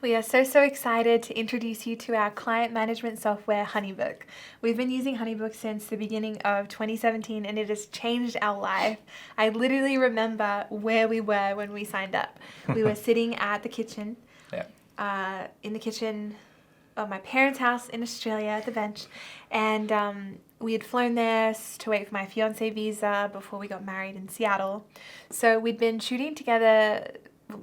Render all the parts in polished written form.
We are so excited to introduce you to our client management software, HoneyBook. We've been using HoneyBook since the beginning of 2017 and it has changed our life. I literally remember where we were when we signed up. We were sitting at the kitchen, in the kitchen of my parents' house in Australia at the bench, and we had flown there to wait for my fiancé visa before we got married in Seattle. So we'd been shooting together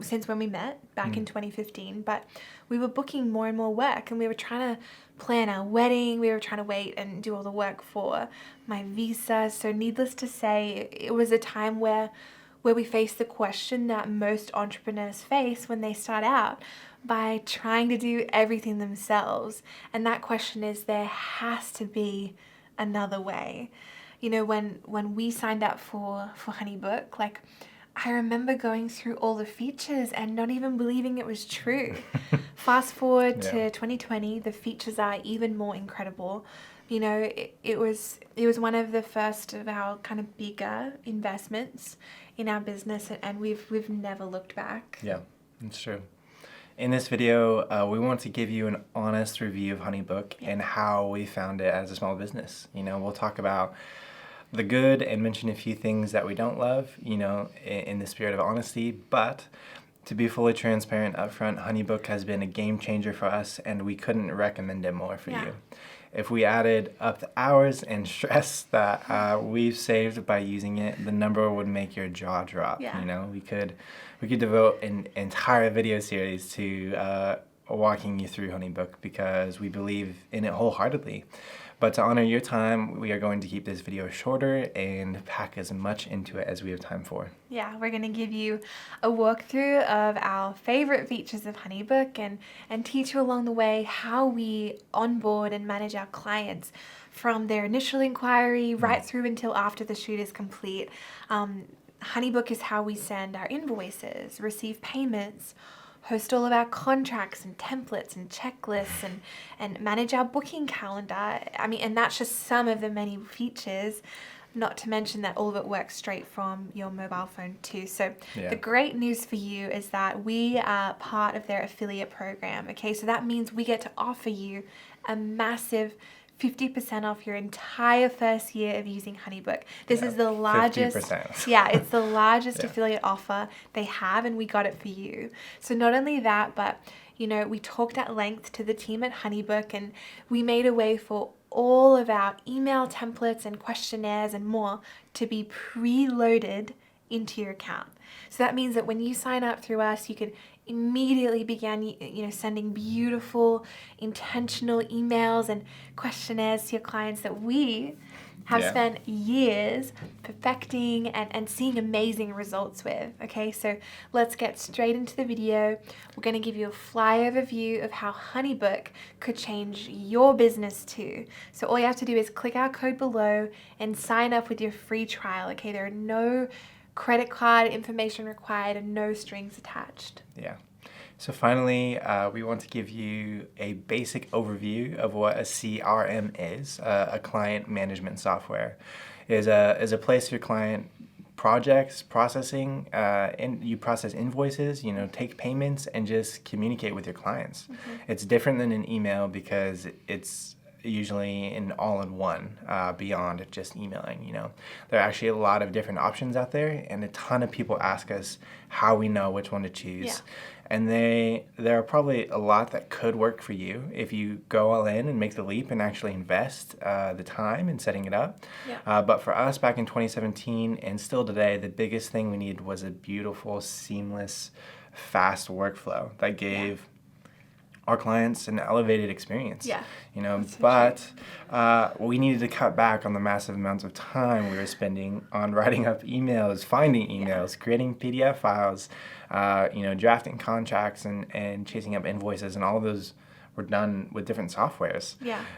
since when we met back in 2015, but we were booking more and more work and we were trying to plan our wedding. We were trying to wait and do all the work for my visa. So needless to say, it was a time where we faced the question that most entrepreneurs face when they start out by trying to do everything themselves. And that question is, there has to be another way. You know, when we signed up for HoneyBook, like, I remember going through all the features and not even believing it was true. Fast forward to 2020, the features are even more incredible. You know, it was one of the first of our kind of bigger investments in our business, and we've never looked back. Yeah, it's true. In this video, we want to give you an honest review of HoneyBook and how we found it as a small business. You know, we'll talk about the good and mention a few things that we don't love, you know, in the spirit of honesty. But to be fully transparent up front, HoneyBook has been a game changer for us and we couldn't recommend it more for you. If we added up the hours and stress that we've saved by using it, the number would make your jaw drop. You know, we could devote an entire video series to walking you through HoneyBook because we believe in it wholeheartedly. But to honor your time, we are going to keep this video shorter and pack as much into it as we have time for. Yeah, we're going to give you a walkthrough of our favorite features of HoneyBook and teach you along the way how we onboard and manage our clients from their initial inquiry right through until after the shoot is complete. HoneyBook is how we send our invoices, receive payments, host all of our contracts and templates and checklists and manage our booking calendar. I mean, and that's just some of the many features, not to mention that all of it works straight from your mobile phone too. So the great news for you is that we are part of their affiliate program. Okay, so that means we get to offer you a massive 50% off your entire first year of using HoneyBook. This is the largest, 50%. It's the largest affiliate offer they have, and we got it for you. So not only that, but you know, we talked at length to the team at HoneyBook, and we made a way for all of our email templates and questionnaires and more to be preloaded into your account. So that means that when you sign up through us, you can immediately begin, you know, sending beautiful, intentional emails and questionnaires to your clients that we have spent years perfecting and seeing amazing results with. Okay, so let's get straight into the video. We're going to give you a flyover view of how HoneyBook could change your business too. So all you have to do is click our code below and sign up with your free trial. Okay, there are no credit card information required and no strings attached. So finally, we want to give you a basic overview of what a CRM is, a client management software. It is a place for client projects, processing, and you process invoices, you know, take payments and just communicate with your clients. It's different than an email because it's usually an all-in-one beyond just emailing. You know, there are actually a lot of different options out there, and a ton of people ask us how we know which one to choose. And there are probably a lot that could work for you if you go all in and make the leap and actually invest the time in setting it up. But for us back in 2017 and still today, the biggest thing we needed was a beautiful, seamless, fast workflow that gave our clients an elevated experience. You know, but we needed to cut back on the massive amounts of time we were spending on writing up emails, finding emails, creating PDF files, you know, drafting contracts and chasing up invoices, and all of those were done with different softwares.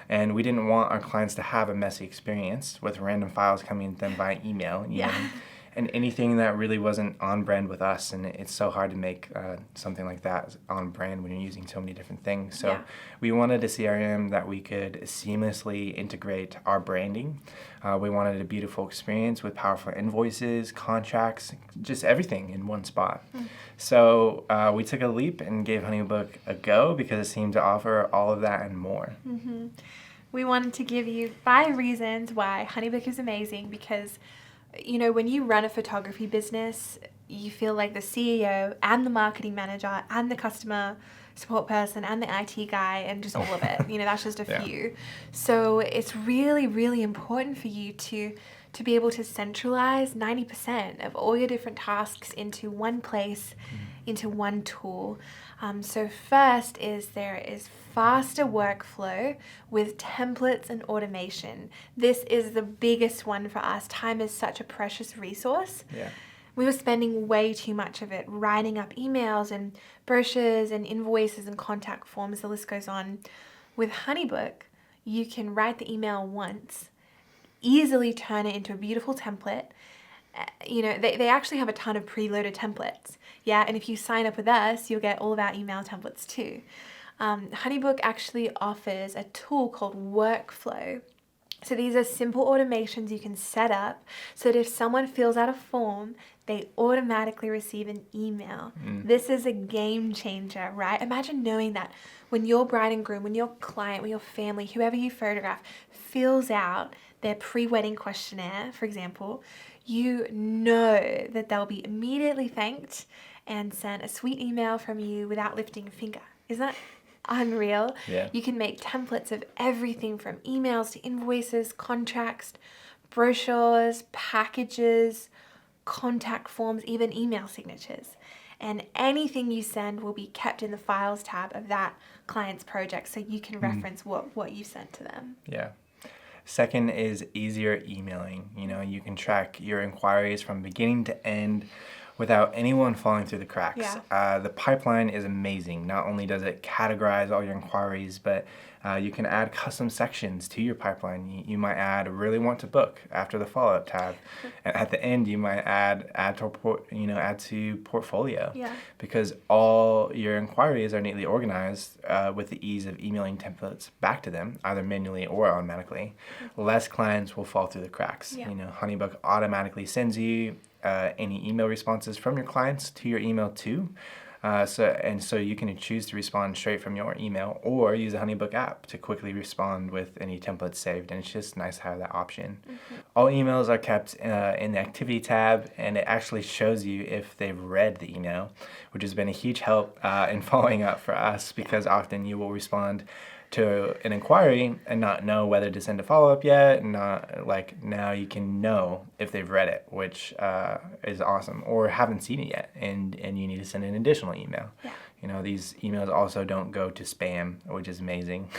And we didn't want our clients to have a messy experience with random files coming to them by email. You know? and anything that really wasn't on brand with us. And it's so hard to make something like that on brand when you're using so many different things. So we wanted a CRM that we could seamlessly integrate our branding. We wanted a beautiful experience with powerful invoices, contracts, just everything in one spot. So we took a leap and gave HoneyBook a go because it seemed to offer all of that and more. We wanted to give you 5 reasons why HoneyBook is amazing because, you know, when you run a photography business, you feel like the CEO and the marketing manager and the customer support person and the IT guy and just all of it. You know, that's just a few. So it's really, really important for you to be able to centralize 90% of all your different tasks into one place, into one tool. So first is there is faster workflow with templates and automation. This is the biggest one for us. Time is such a precious resource. We were spending way too much of it writing up emails and brochures and invoices and contact forms, the list goes on. With HoneyBook, you can write the email once, easily turn it into a beautiful template. You know, they actually have a ton of preloaded templates. And if you sign up with us, you'll get all of our email templates too. HoneyBook actually offers a tool called Workflow. So these are simple automations you can set up so that if someone fills out a form, they automatically receive an email. This is a game changer, right? Imagine knowing that when your bride and groom, when your client, when your family, whoever you photograph, fills out their pre-wedding questionnaire, for example, you know that they'll be immediately thanked and sent a sweet email from you without lifting a finger. Isn't that unreal? You can make templates of everything from emails to invoices, contracts, brochures, packages, contact forms, even email signatures. And anything you send will be kept in the files tab of that client's project so you can reference what you sent to them. Second is easier emailing. You know, you can track your inquiries from beginning to end without anyone falling through the cracks. The pipeline is amazing. Not only does it categorize all your inquiries, but you can add custom sections to your pipeline. You might add really want to book after the follow-up tab. And at the end, you might add to portfolio. Because all your inquiries are neatly organized with the ease of emailing templates back to them, either manually or automatically. Less clients will fall through the cracks. You know, HoneyBook automatically sends you any email responses from your clients to your email too. So you can choose to respond straight from your email or use the HoneyBook app to quickly respond with any templates saved, and it's just nice to have that option. All emails are kept in the activity tab, and it actually shows you if they've read the email, which has been a huge help in following up for us because often you will respond to an inquiry and not know whether to send a follow-up yet, and now you can know if they've read it, which is awesome, or haven't seen it yet and you need to send an additional email. You know, these emails also don't go to spam, which is amazing.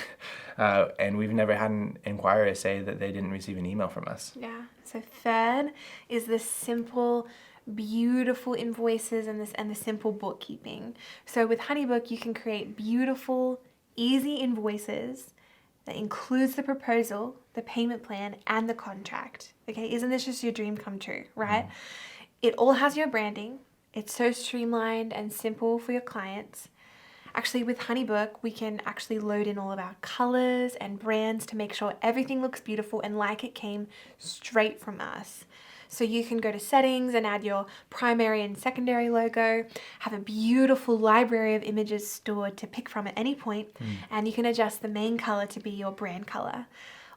And we've never had an inquirer say that they didn't receive an email from us. So third is the simple, beautiful invoices and the simple bookkeeping. So with HoneyBook, you can create beautiful, easy invoices that includes the proposal, the payment plan, and the contract. Okay, isn't this just your dream come true, right? It all has your branding. It's so streamlined and simple for your clients. Actually, with HoneyBook, we can actually load in all of our colors and brands to make sure everything looks beautiful and like it came straight from us. So you can go to settings and add your primary and secondary logo, have a beautiful library of images stored to pick from at any point, and you can adjust the main color to be your brand color.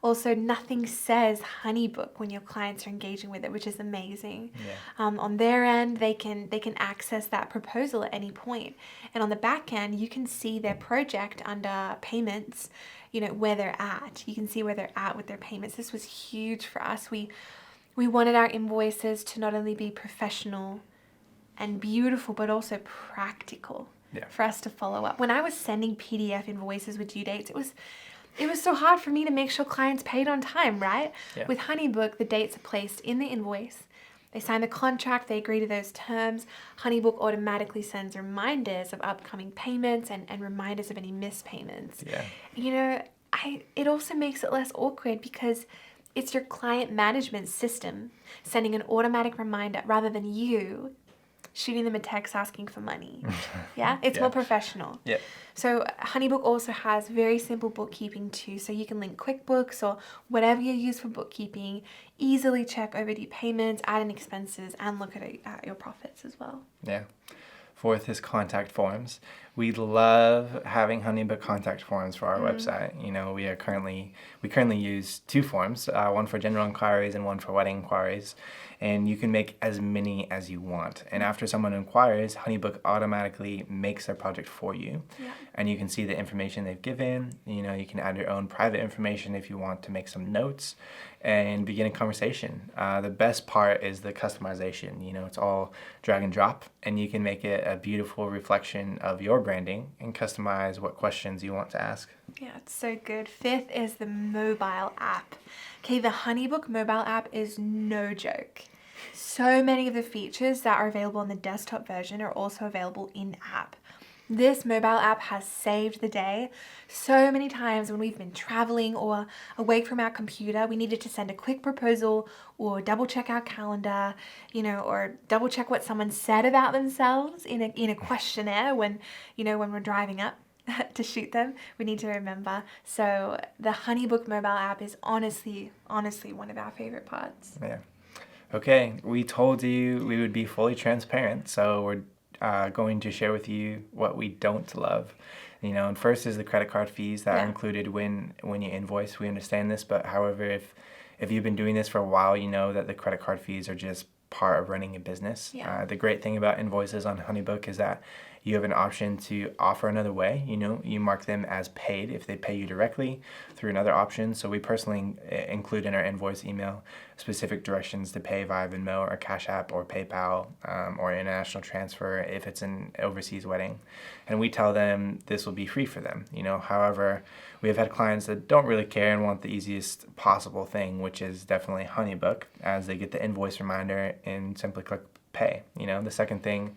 Also, nothing says HoneyBook when your clients are engaging with it, which is amazing. On their end, they can access that proposal at any point. And on the back end, you can see their project under payments, you know, where they're at. You can see where they're at with their payments. This was huge for us. We wanted our invoices to not only be professional and beautiful, but also practical for us to follow up. When I was sending PDF invoices with due dates, it was so hard for me to make sure clients paid on time, right? With HoneyBook, the dates are placed in the invoice. They sign the contract, they agree to those terms. HoneyBook automatically sends reminders of upcoming payments and reminders of any missed payments. You know, it also makes it less awkward because It's your client management system sending an automatic reminder rather than you shooting them a text asking for money. Yeah, it's more professional. Yeah. So HoneyBook also has very simple bookkeeping too, so you can link QuickBooks or whatever you use for bookkeeping, easily check overdue payments, add in expenses, and look at your profits as well. Yeah. Fourth is contact forms. We love having HoneyBook contact forms for our website. You know, we currently use 2 forms, one for general inquiries and one for wedding inquiries, and you can make as many as you want. And after someone inquires, HoneyBook automatically makes their project for you, and you can see the information they've given. You know, you can add your own private information if you want to make some notes and begin a conversation. The best part is the customization. You know, it's all drag and drop, and you can make it a beautiful reflection of your branding and customize what questions you want to ask. Yeah, it's so good. Fifth is the mobile app. Okay, the HoneyBook mobile app is no joke. So many of the features that are available on the desktop version are also available in-app. This mobile app has saved the day. So many times when we've been traveling or away from our computer, we needed to send a quick proposal or double check our calendar, you know, or double check what someone said about themselves in a questionnaire when we're driving up to shoot them. We need to remember. So the HoneyBook mobile app is honestly one of our favorite parts. Yeah. Okay, we told you we would be fully transparent, so we're going to share with you what we don't love. You know, and first is the credit card fees that are included when you invoice. We understand this, but however, if you've been doing this for a while, you know that the credit card fees are just part of running a business. The great thing about invoices on HoneyBook is that you have an option to offer another way. You know, you mark them as paid if they pay you directly through another option. So we personally include in our invoice email specific directions to pay via Venmo or Cash App or PayPal or international transfer if it's an overseas wedding. And we tell them this will be free for them. You know, however, we have had clients that don't really care and want the easiest possible thing, which is definitely HoneyBook, as they get the invoice reminder and simply click pay. You know, the second thing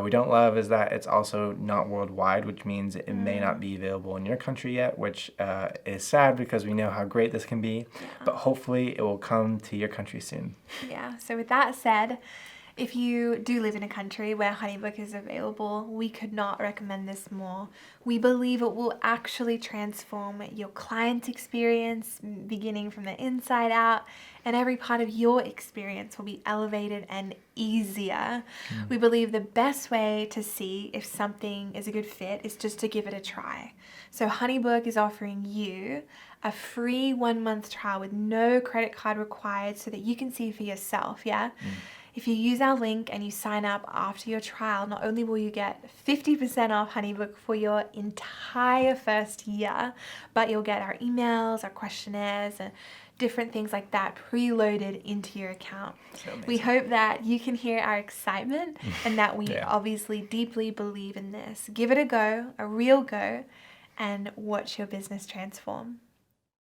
we don't love is that it's also not worldwide, which means it may not be available in your country yet, which is sad because we know how great this can be, but hopefully it will come to your country soon. Yeah, so with that said, if you do live in a country where HoneyBook is available, we could not recommend this more. We believe it will actually transform your client experience, beginning from the inside out, and every part of your experience will be elevated and easier. We believe the best way to see if something is a good fit is just to give it a try. So HoneyBook is offering you a free 1-month trial with no credit card required so that you can see for yourself, If you use our link and you sign up after your trial, not only will you get 50% off HoneyBook for your entire first year, but you'll get our emails, our questionnaires, and different things like that preloaded into your account. We hope that you can hear our excitement and that we obviously deeply believe in this. Give it a go, a real go, and watch your business transform.